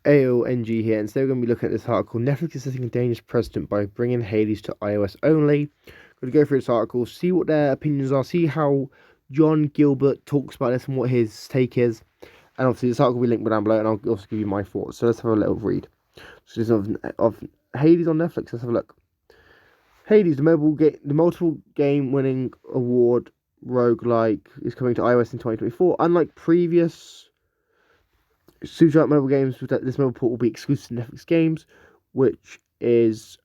AONG here, and today we're going to be looking at this article. Netflix is setting a dangerous precedent by bringing Hades to iOS only. Going to go through this article, see what their opinions are, see how John Gilbert talks about this and what his take is. And obviously, this article will be linked down below, and I'll also give you my thoughts. So let's have a little read. So this is of Hades on Netflix. Let's have a look. Hades, the multiple game-winning award roguelike, is coming to iOS in 2024. Unlike previous Super mobile games, this mobile port will be exclusive to Netflix games, which is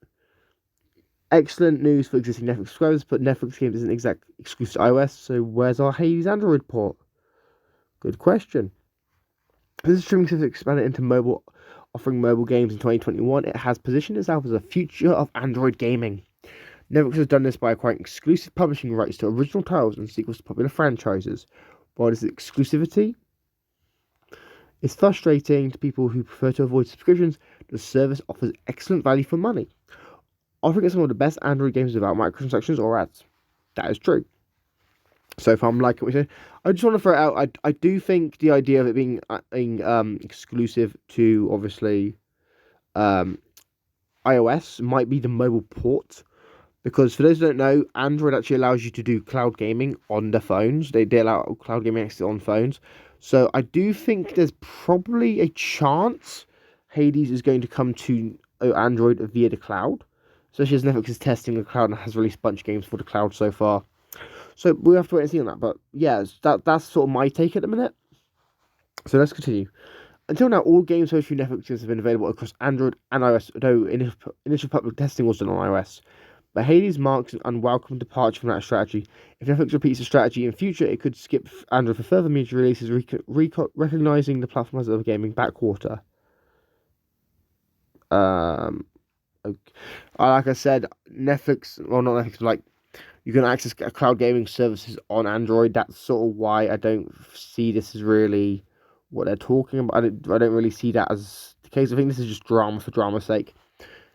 excellent news for existing Netflix subscribers, but Netflix games isn't exactly exclusive to iOS, so where's our Hades Android port? Good question. This streaming service expanded into mobile, offering mobile games in 2021. It has positioned itself as a future of Android gaming. Netflix has done this by acquiring exclusive publishing rights to original titles and sequels to popular franchises. While this exclusivity is frustrating to people who prefer to avoid subscriptions, the service offers excellent value for money, offering some of the best Android games without microtransactions or ads. That is true. So far, I'm liking what we say. I just want to throw it out. I do think the idea of it being exclusive to obviously iOS might be the mobile port. Because for those who don't know, Android actually allows you to do cloud gaming on the phones. They allow cloud gaming access on phones. So I do think there's probably a chance Hades is going to come to Android via the cloud. Especially as Netflix is testing the cloud and has released a bunch of games for the cloud so far. So we'll have to wait and see on that. But yeah, that's sort of my take at the minute. So let's continue. Until now, all games hosted through Netflix have been available across Android and iOS, though initial public testing was done on iOS. But Hades marks an unwelcome departure from that strategy. If Netflix repeats the strategy in future, it could skip Android for further major releases, recognizing the platform as a gaming backwater. Okay. Like I said, Netflix, well, not Netflix, but like you can access cloud gaming services on Android. That's sort of why I don't see this as really what they're talking about. I don't really see that as the case. I think this is just drama for drama's sake.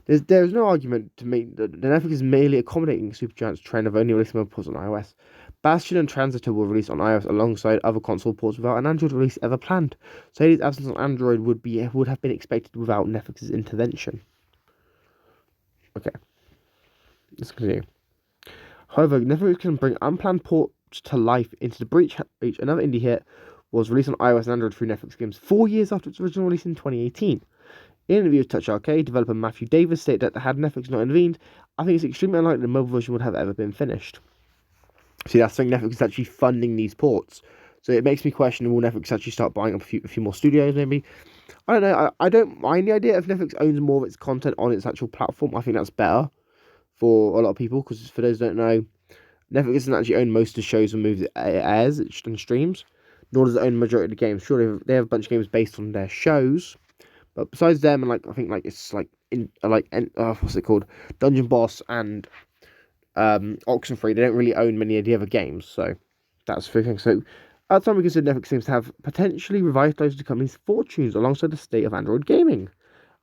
There's no argument to make that the Netflix is merely accommodating Supergiant's trend of only releasing mobile ports on iOS. Bastion and Transitor will release on iOS alongside other console ports without an Android release ever planned. So Hades' absence on Android would have been expected without Netflix's intervention. Okay, let's continue. However, Netflix can bring unplanned ports to life into the breach. Another indie hit was released on iOS and Android through Netflix games 4 years after its original release in 2018. In an interview with Touch Arcade, developer Matthew Davis stated that had Netflix not intervened, I think it's extremely unlikely the mobile version would have ever been finished. See, that's saying Netflix is actually funding these ports. So it makes me question, will Netflix actually start buying up a few more studios, maybe? I don't know. I don't mind the idea if Netflix owns more of its content on its actual platform. I think that's better for a lot of people, because for those who don't know, Netflix doesn't actually own most of the shows and movies it airs and streams, nor does it own the majority of the games. Sure, they have a bunch of games based on their shows, but besides them, and like I think like it's like what's it called, Dungeon Boss and Oxenfree, they don't really own many of the other games. So that's the thing. So at the time, we consider Netflix seems to have potentially revitalized the company's fortunes alongside the state of Android gaming.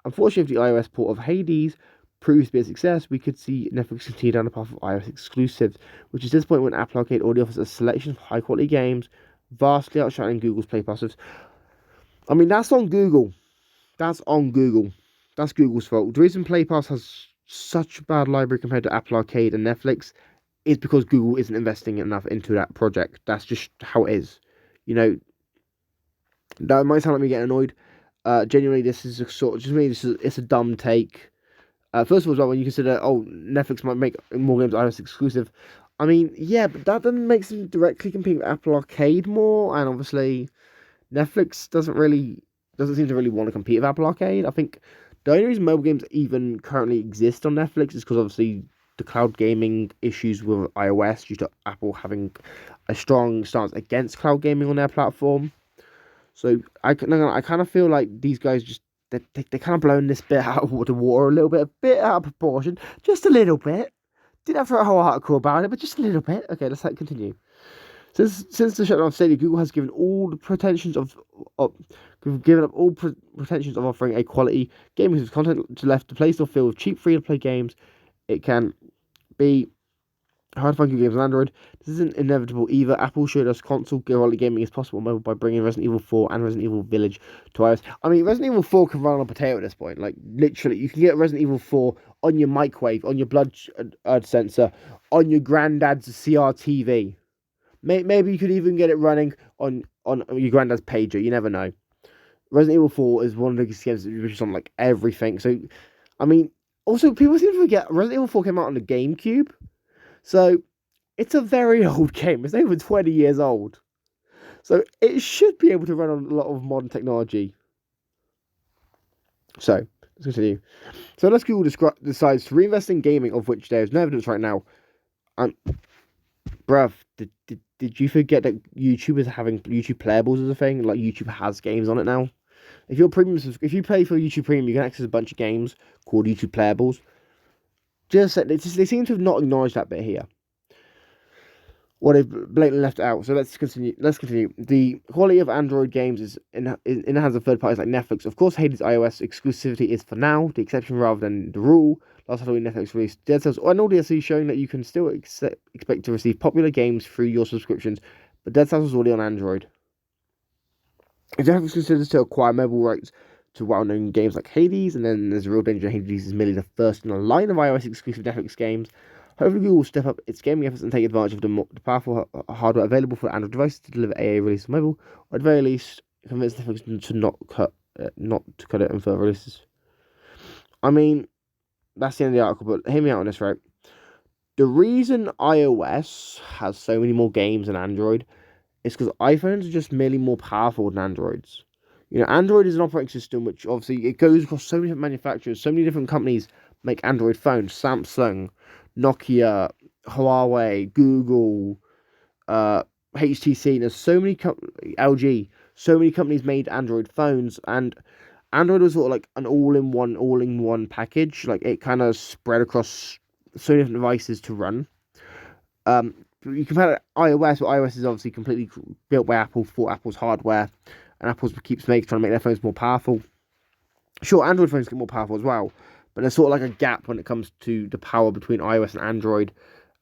Unfortunately, if the iOS port of Hades proves to be a success, we could see Netflix continue down the path of iOS exclusives, which is disappointing when Apple Arcade already offers a selection of high quality games, vastly outshining Google's Play Passes. I mean, that's on Google. That's on Google. That's Google's fault. The reason Play Pass has such a bad library compared to Apple Arcade and Netflix is because Google isn't investing enough into that project. That's just how it is. You know, that might sound like me getting annoyed. Genuinely, this is a sort of, just me, it's a dumb take. First of all, when you consider, Netflix might make more games iOS exclusive. I mean, yeah, but that doesn't make them directly compete with Apple Arcade more, and obviously, Netflix doesn't seem to really want to compete with Apple Arcade. I think the only reason mobile games even currently exist on Netflix is because obviously the cloud gaming issues with iOS due to Apple having a strong stance against cloud gaming on their platform. So I kind of feel like these guys just they kind of blown this bit out of the water a bit out of proportion, just a little bit. Didn't have to write a whole article about it, but just a little bit. Okay, let's continue. Since the shutdown of Stadia, Google has given all the pretensions given up all pretensions of offering a quality gaming content to left the Play Store filled with cheap free to play games. It can be Hard to find good games on Android. This isn't inevitable either. Apple showed us console quality gaming is possible on mobile by bringing Resident Evil 4 and Resident Evil Village to iOS. I mean, Resident Evil 4 can run on a potato at this point. Like, literally, you can get Resident Evil 4 on your microwave, on your blood sensor, on your granddad's CRTV. Maybe you could even get it running on your granddad's pager. You never know. Resident Evil 4 is one of the biggest games which is on, like, everything. So, I mean, also, people seem to forget Resident Evil 4 came out on the GameCube. So, it's a very old game. It's over 20 years old. So, it should be able to run on a lot of modern technology. So, let's continue. So, unless Google decides to reinvest in gaming, of which there is no evidence right now, bruv, did you forget that YouTube is having YouTube playables as a thing? Like, YouTube has games on it now. If you pay for YouTube Premium, you can access a bunch of games called YouTube playables. They seem to have not acknowledged that bit here. What they've blatantly left out. So let's continue. The quality of Android games is in the hands of third parties like Netflix. Of course, Hades' iOS exclusivity is for now the exception rather than the rule. Last Halloween, Netflix released Dead Cells and all DLC showing that you can still expect to receive popular games through your subscriptions, but Dead Cells was already on Android. If Netflix considers to acquire mobile rights to well-known games like Hades, and then there's a real danger Hades is merely the first in a line of iOS-exclusive Netflix games. Hopefully, Google will step up its gaming efforts and take advantage of the powerful hardware available for Android devices to deliver AA release on mobile, or at the very least, convince Netflix to not cut it in further releases. I mean, that's the end of the article, but hear me out on this, right? The reason iOS has so many more games than Android is because iPhones are just merely more powerful than Androids. You know, Android is an operating system which obviously it goes across so many different manufacturers, so many different companies make Android phones. Samsung, Nokia, Huawei, Google, HTC. There's so many LG. So many companies made Android phones, and Android was sort of like an all-in-one package. Like it kind of spread across so many different devices to run. You compare it to iOS, but iOS is obviously completely built by Apple for Apple's hardware, and Apple keeps trying to make their phones more powerful. Sure, Android phones get more powerful as well, but there's sort of like a gap when it comes to the power between iOS and Android.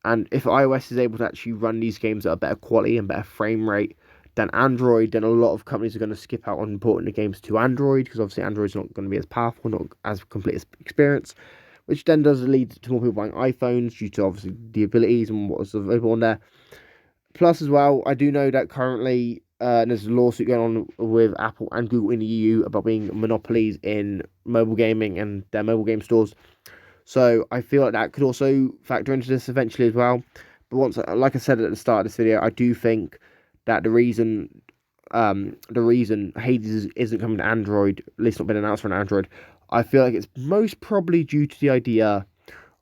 And if iOS is able to actually run these games at a better quality and better frame rate than Android, then a lot of companies are going to skip out on porting the games to Android, because obviously Android's not going to be as powerful, not as complete as experience, which then does lead to more people buying iPhones due to obviously the abilities and what's available on there. Plus, as well, I do know that currently there's a lawsuit going on with Apple and Google in the EU about being monopolies in mobile gaming and their mobile game stores. So I feel like that could also factor into this eventually as well. But like I said at the start of this video, I do think that the reason Hades isn't coming to Android, at least not been announced for an Android, I feel like it's most probably due to the idea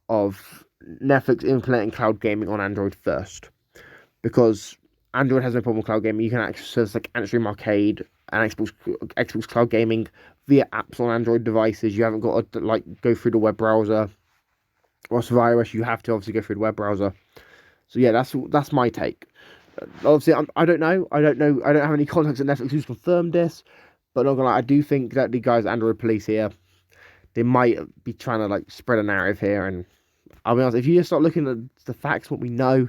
of Netflix implementing cloud gaming on Android first. Because Android has no problem with cloud gaming. You can access like Antstream Arcade and Xbox Cloud Gaming via apps on Android devices. You haven't got to like go through the web browser. Whilst with iOS, you have to obviously go through the web browser. So yeah, that's my take. Obviously, I don't know. I don't have any contacts at Netflix who's confirmed this. But not gonna lie, I do think that the guys at Android Police here, they might be trying to like spread a narrative here. And I'll be honest, if you just start looking at the facts, what we know,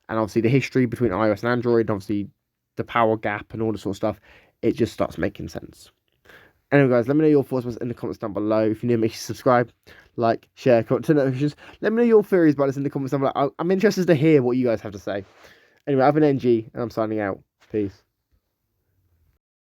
and obviously the history between iOS and Android, and obviously the power gap and all this sort of stuff, it just starts making sense. Anyway, guys, let me know your thoughts in the comments down below. If you're new, make sure you subscribe, like, share, comment, turn notifications. Let me know your theories about this in the comments down below. I'm interested to hear what you guys have to say. Anyway, I've been NG, and I'm signing out. Peace.